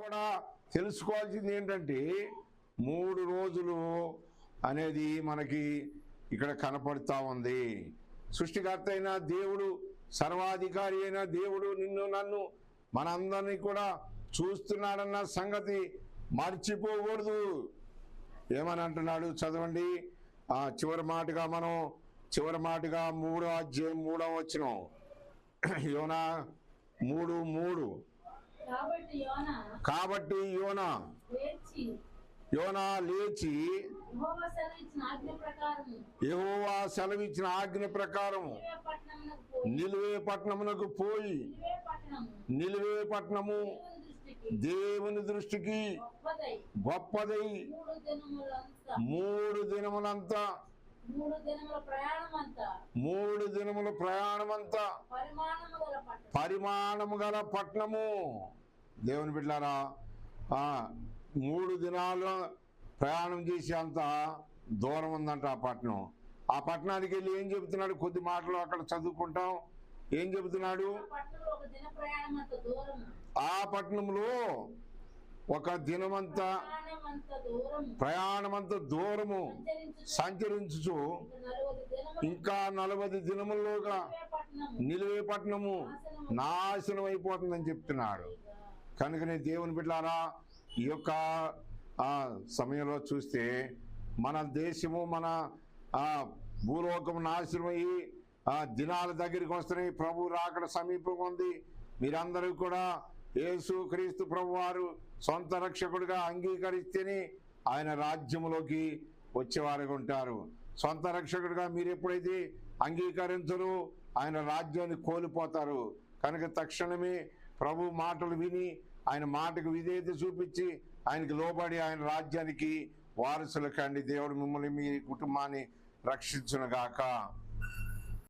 కూడా తెలుసుకోవాల్సింది ఏంటంటే 3 రోజులు అనేది మనకి ఇక్కడ కనపడుతూ ఉంది. సృష్టికర్త అయిన దేవుడు, సర్వాధికారి అయిన దేవుడు నిన్ను నన్ను మనందరినీ కూడా చూస్తున్నాడన్న సంగతి మర్చిపోకూడదు. ఏమని అంటున్నాడు చదవండి. చివరి మాటగా 3వ అధ్యాయం 3వ వచనం, యోనా 3:3. కాబట్టి యోనా లేచి యెహోవా సెలవిచ్చిన ఆజ్ఞ ప్రకారం నిలువే పట్టణమునకు పోయి, నిలువే పట్టణము దేవుని దృష్టికి గొప్పదై 3 దినములంతా 3 దినముల ప్రయాణమంతా పరిమాణము గల పట్టణము. దేవుని బిడ్డలారా, 3 దినాలు ప్రయాణం చేసి అంత దూరం ఉందంట ఆ పట్టణం. ఆ పట్టణానికి వెళ్ళి ఏం చెబుతున్నాడు? కొద్ది మాటలు అక్కడ చదువుకుంటాం. ఏం చెబుతున్నాడు? ఆ పట్టణంలో ఒక దినమంతా ప్రయాణమంత దూరము సంచరించు ఇంకా 40 దినముల్లోగా నిలువే పట్టణము నాశనం అయిపోతుందని చెప్తున్నాడు. కనుకనే దేవుని బిడ్డలారా, ఈ యొక్క సమయంలో చూస్తే మన దేశము, మన భూలోకము నాశనం అయ్యి దినాల దగ్గరికి వస్తున్నాయి. ప్రభు రాకడ సమీపంగా ఉంది. మీరందరూ కూడా యేసు క్రీస్తు ప్రభు వారు సొంత రక్షకుడిగా అంగీకరిస్తేనే ఆయన రాజ్యములోకి వచ్చేవారుగా ఉంటారు. సొంత రక్షకుడిగా మీరు ఎప్పుడైతే అంగీకరించరో ఆయన రాజ్యాన్ని కోల్పోతారు. కనుక తక్షణమే ప్రభు మాటలు విని ఆయన మాటకు విధేయత చూపించి ఆయనకి లోబడి ఆయన రాజ్యానికి వారసులు కండి. దేవుడు మిమ్మల్ని, మీ కుటుంబాన్ని రక్షించునుగాక.